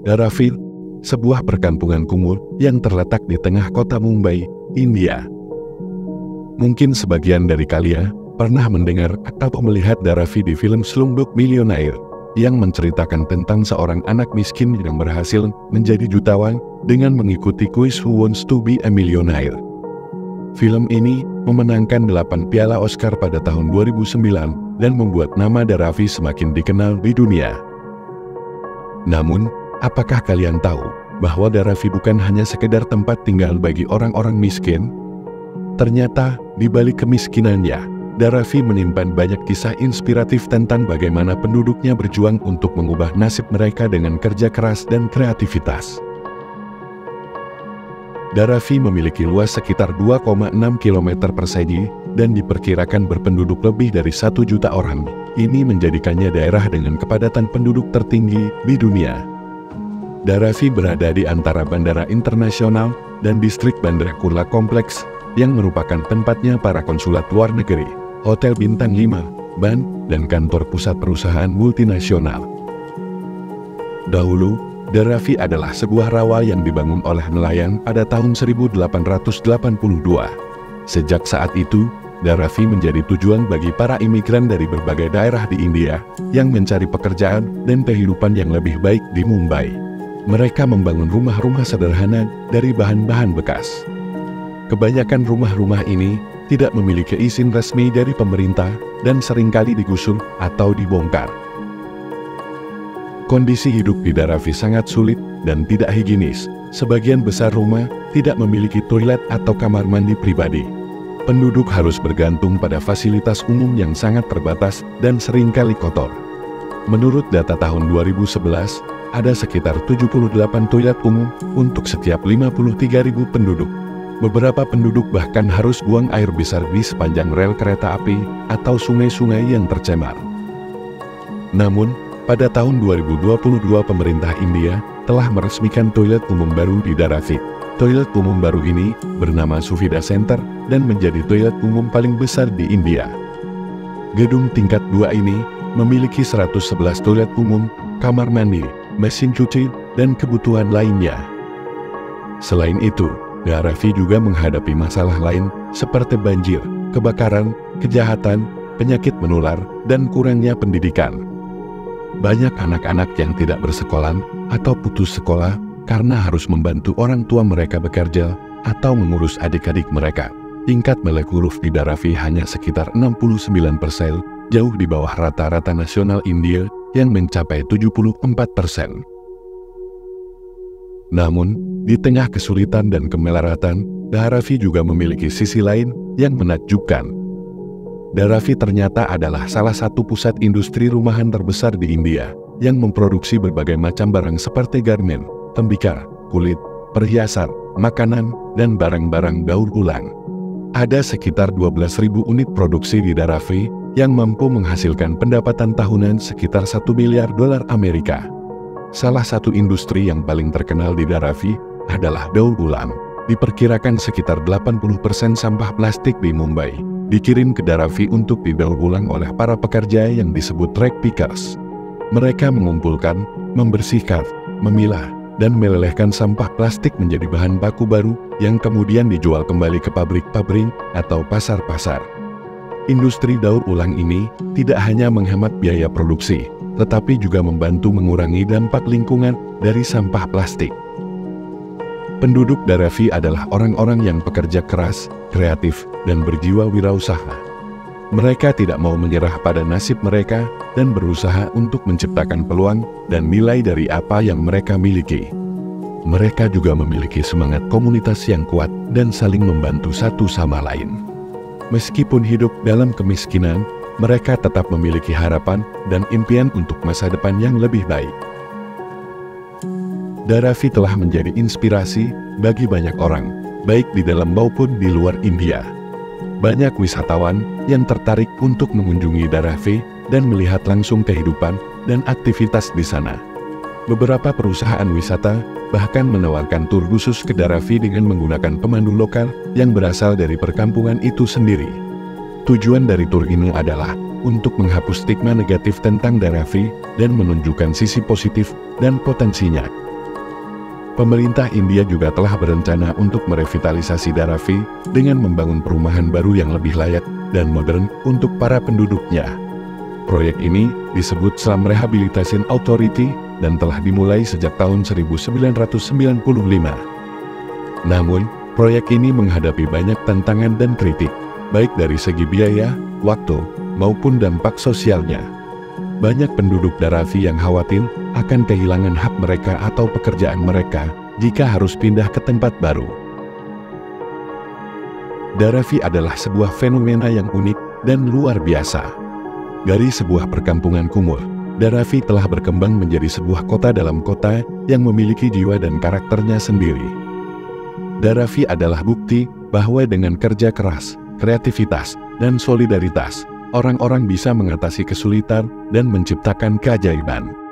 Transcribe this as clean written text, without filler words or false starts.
Dharavi, sebuah perkampungan kumuh yang terletak di tengah kota Mumbai, India. Mungkin sebagian dari kalian pernah mendengar atau melihat Dharavi di film Slumdog Millionaire yang menceritakan tentang seorang anak miskin yang berhasil menjadi jutawan dengan mengikuti kuis Who Wants to be a Millionaire. Film ini memenangkan 8 piala Oscar pada tahun 2009 dan membuat nama Dharavi semakin dikenal di dunia. Namun, apakah kalian tahu bahwa Dharavi bukan hanya sekedar tempat tinggal bagi orang-orang miskin? Ternyata, di balik kemiskinannya, Dharavi menyimpan banyak kisah inspiratif tentang bagaimana penduduknya berjuang untuk mengubah nasib mereka dengan kerja keras dan kreativitas. Dharavi memiliki luas sekitar 2,6 km persegi dan diperkirakan berpenduduk lebih dari 1 juta orang. Ini menjadikannya daerah dengan kepadatan penduduk tertinggi di dunia. Dharavi berada di antara bandara internasional dan distrik Bandara Kurla Kompleks yang merupakan tempatnya para konsulat luar negeri, hotel bintang 5, bank, dan kantor pusat perusahaan multinasional. Dahulu, Dharavi adalah sebuah rawa yang dibangun oleh nelayan pada tahun 1882. Sejak saat itu, Dharavi menjadi tujuan bagi para imigran dari berbagai daerah di India yang mencari pekerjaan dan kehidupan yang lebih baik di Mumbai. Mereka membangun rumah-rumah sederhana dari bahan-bahan bekas. Kebanyakan rumah-rumah ini tidak memiliki izin resmi dari pemerintah dan seringkali digusur atau dibongkar. Kondisi hidup di Dharavi sangat sulit dan tidak higienis. Sebagian besar rumah tidak memiliki toilet atau kamar mandi pribadi. Penduduk harus bergantung pada fasilitas umum yang sangat terbatas dan seringkali kotor. Menurut data tahun 2011, ada sekitar 78 toilet umum untuk setiap 53.000 penduduk. Beberapa penduduk bahkan harus buang air besar di sepanjang rel kereta api atau sungai-sungai yang tercemar. Namun, pada tahun 2022 pemerintah India telah meresmikan toilet umum baru di Dharavi. Toilet umum baru ini bernama Suvidha Center dan menjadi toilet umum paling besar di India. Gedung tingkat 2 ini memiliki 111 toilet umum, kamar mandi, mesin cuci, dan kebutuhan lainnya. Selain itu, Dharavi juga menghadapi masalah lain seperti banjir, kebakaran, kejahatan, penyakit menular, dan kurangnya pendidikan. Banyak anak-anak yang tidak bersekolah atau putus sekolah karena harus membantu orang tua mereka bekerja atau mengurus adik-adik mereka. Tingkat melek huruf di Dharavi hanya sekitar 69%, jauh di bawah rata-rata nasional India yang mencapai 74%. Namun, di tengah kesulitan dan kemelaratan, Dharavi juga memiliki sisi lain yang menakjubkan. Dharavi ternyata adalah salah satu pusat industri rumahan terbesar di India, yang memproduksi berbagai macam barang seperti garmen, tembikar, kulit, perhiasan, makanan, dan barang-barang daur ulang. Ada sekitar 12.000 unit produksi di Dharavi, yang mampu menghasilkan pendapatan tahunan sekitar $1 miliar Amerika. Salah satu industri yang paling terkenal di Dharavi adalah daur ulang. Diperkirakan sekitar 80% sampah plastik di Mumbai dikirim ke Dharavi untuk didaur ulang oleh para pekerja yang disebut rag pickers. Mereka mengumpulkan, membersihkan, memilah, dan melelehkan sampah plastik menjadi bahan baku baru yang kemudian dijual kembali ke pabrik-pabrik atau pasar-pasar. Industri daur ulang ini tidak hanya menghemat biaya produksi, tetapi juga membantu mengurangi dampak lingkungan dari sampah plastik. Penduduk Dharavi adalah orang-orang yang pekerja keras, kreatif, dan berjiwa wirausaha. Mereka tidak mau menyerah pada nasib mereka dan berusaha untuk menciptakan peluang dan nilai dari apa yang mereka miliki. Mereka juga memiliki semangat komunitas yang kuat dan saling membantu satu sama lain. Meskipun hidup dalam kemiskinan, mereka tetap memiliki harapan dan impian untuk masa depan yang lebih baik. Dharavi telah menjadi inspirasi bagi banyak orang, baik di dalam maupun di luar India. Banyak wisatawan yang tertarik untuk mengunjungi Dharavi dan melihat langsung kehidupan dan aktivitas di sana. Beberapa perusahaan wisata bahkan menawarkan tur khusus ke Dharavi dengan menggunakan pemandu lokal yang berasal dari perkampungan itu sendiri. Tujuan dari tur ini adalah untuk menghapus stigma negatif tentang Dharavi dan menunjukkan sisi positif dan potensinya. Pemerintah India juga telah berencana untuk merevitalisasi Dharavi dengan membangun perumahan baru yang lebih layak dan modern untuk para penduduknya. Proyek ini disebut Slum Rehabilitation Authority dan telah dimulai sejak tahun 1995. Namun, proyek ini menghadapi banyak tantangan dan kritik, baik dari segi biaya, waktu, maupun dampak sosialnya. Banyak penduduk Dharavi yang khawatir akan kehilangan hak mereka atau pekerjaan mereka jika harus pindah ke tempat baru. Dharavi adalah sebuah fenomena yang unik dan luar biasa. Dari sebuah perkampungan kumuh, Dharavi telah berkembang menjadi sebuah kota dalam kota yang memiliki jiwa dan karakternya sendiri. Dharavi adalah bukti bahwa dengan kerja keras, kreativitas, dan solidaritas, orang-orang bisa mengatasi kesulitan dan menciptakan keajaiban.